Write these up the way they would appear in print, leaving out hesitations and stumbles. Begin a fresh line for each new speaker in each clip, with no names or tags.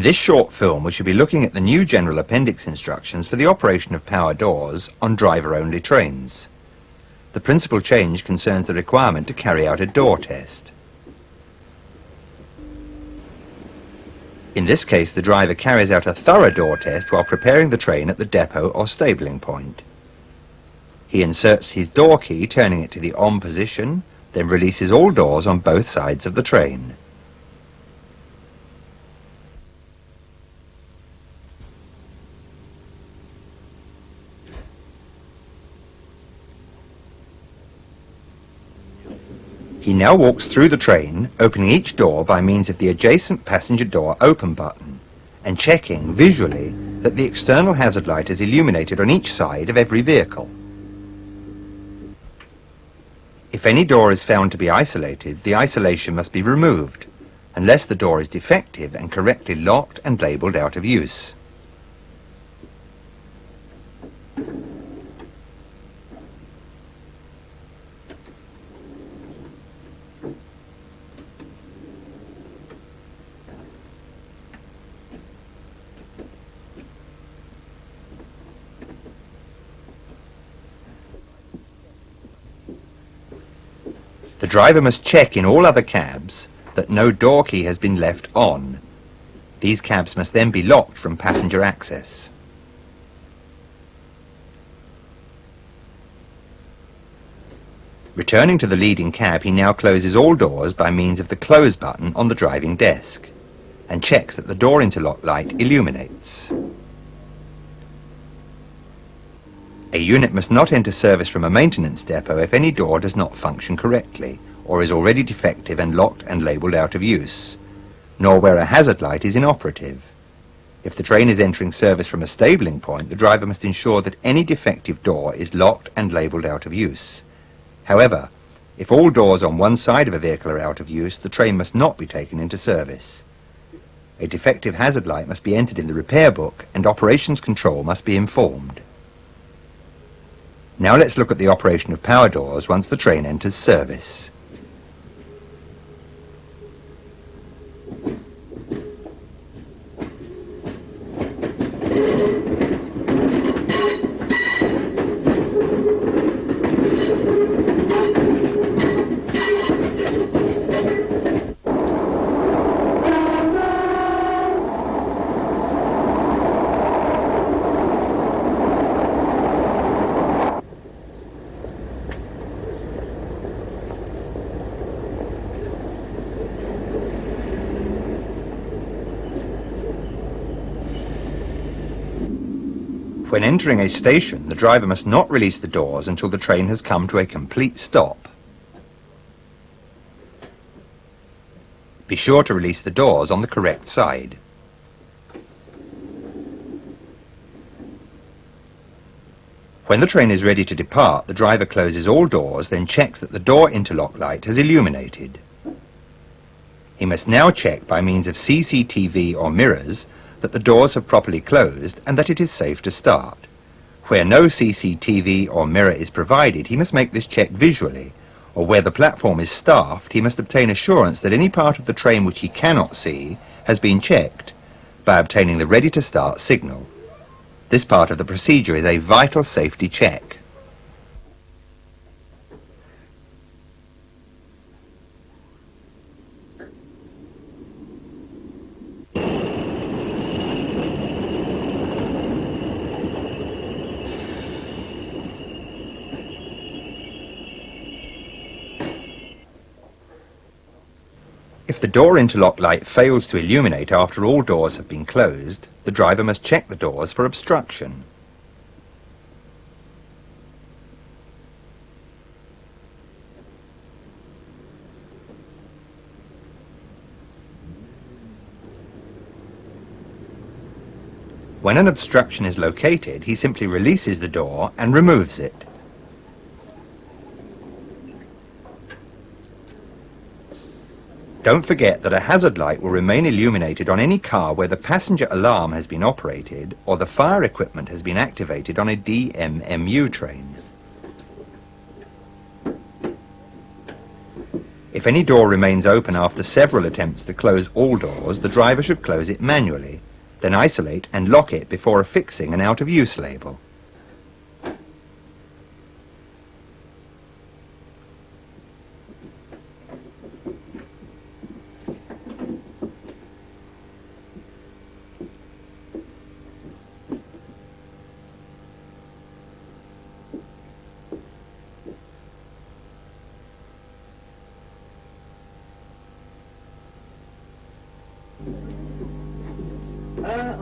In this short film we shall be looking at the new General Appendix instructions for the operation of power doors on driver-only trains. The principal change concerns the requirement to carry out a door test. In this case the driver carries out a thorough door test while preparing the train at the depot or stabling point. He inserts his door key, turning it to the on position, then releases all doors on both sides of the train. He now walks through the train, opening each door by means of the adjacent passenger door open button and checking visually that the external hazard light is illuminated on each side of every vehicle. If any door is found to be isolated, the isolation must be removed, unless the door is defective and correctly locked and labelled out of use. The driver must check in all other cabs that no door key has been left on. These cabs must then be locked from passenger access. Returning to the leading cab, he now closes all doors by means of the close button on the driving desk and checks that the door interlock light illuminates. A unit must not enter service from a maintenance depot if any door does not function correctly or is already defective and locked and labelled out of use, nor where a hazard light is inoperative. If the train is entering service from a stabling point, the driver must ensure that any defective door is locked and labelled out of use. However, if all doors on one side of a vehicle are out of use, the train must not be taken into service. A defective hazard light must be entered in the repair book and operations control must be informed. Now let's look at the operation of power doors once the train enters service. When entering a station, the driver must not release the doors until the train has come to a complete stop. Be sure to release the doors on the correct side. When the train is ready to depart, the driver closes all doors, then checks that the door interlock light has illuminated. He must now check by means of CCTV or mirrors that the doors have properly closed and that it is safe to start. Where no CCTV or mirror is provided, he must make this check visually, or where the platform is staffed, he must obtain assurance that any part of the train which he cannot see has been checked by obtaining the ready-to-start signal. This part of the procedure is a vital safety check. If the door interlock light fails to illuminate after all doors have been closed, the driver must check the doors for obstruction. When an obstruction is located, he simply releases the door and removes it. Don't forget that a hazard light will remain illuminated on any car where the passenger alarm has been operated or the fire equipment has been activated on a DMMU train. If any door remains open after several attempts to close all doors, the driver should close it manually, then isolate and lock it before affixing an out-of-use label.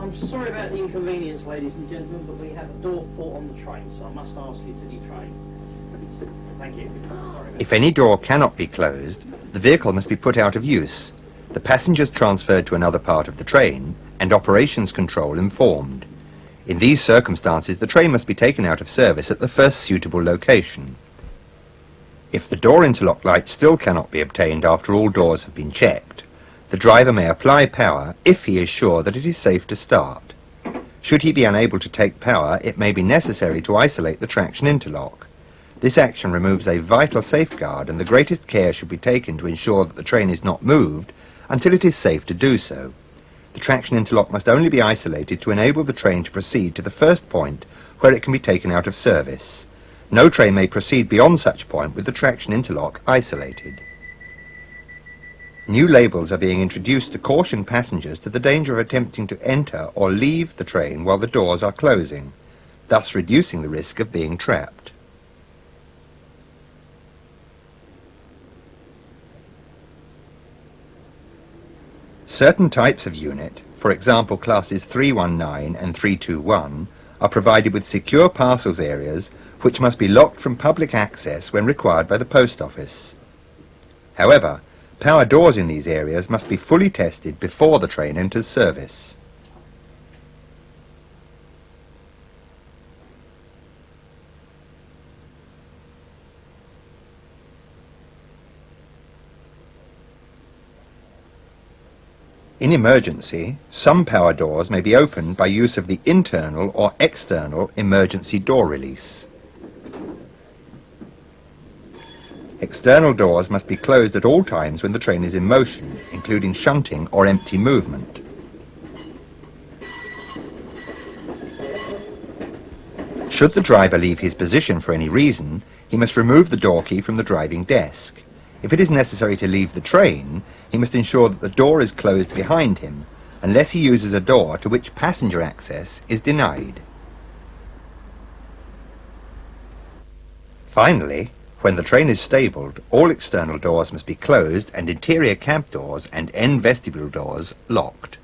I'm sorry about the inconvenience, ladies and gentlemen, but we have a door fault on the train, so I must ask you to detrain. Thank you.
If any door cannot be closed, the vehicle must be put out of use, the passengers transferred to another part of the train, and operations control informed. In these circumstances, the train must be taken out of service at the first suitable location. If the door interlock light still cannot be obtained after all doors have been checked, the driver may apply power if he is sure that it is safe to start. Should he be unable to take power, it may be necessary to isolate the traction interlock. This action removes a vital safeguard, and the greatest care should be taken to ensure that the train is not moved until it is safe to do so. The traction interlock must only be isolated to enable the train to proceed to the first point where it can be taken out of service. No train may proceed beyond such point with the traction interlock isolated. New labels are being introduced to caution passengers to the danger of attempting to enter or leave the train while the doors are closing, thus reducing the risk of being trapped. Certain types of unit, for example classes 319 and 321, are provided with secure parcels areas which must be locked from public access when required by the post office. However, power doors in these areas must be fully tested before the train enters service. In emergency, some power doors may be opened by use of the internal or external emergency door release. External doors must be closed at all times when the train is in motion, including shunting or empty movement. Should the driver leave his position for any reason, he must remove the door key from the driving desk. If it is necessary to leave the train, he must ensure that the door is closed behind him, unless he uses a door to which passenger access is denied. Finally, when the train is stabled, all external doors must be closed and interior cab doors and end vestibule doors locked.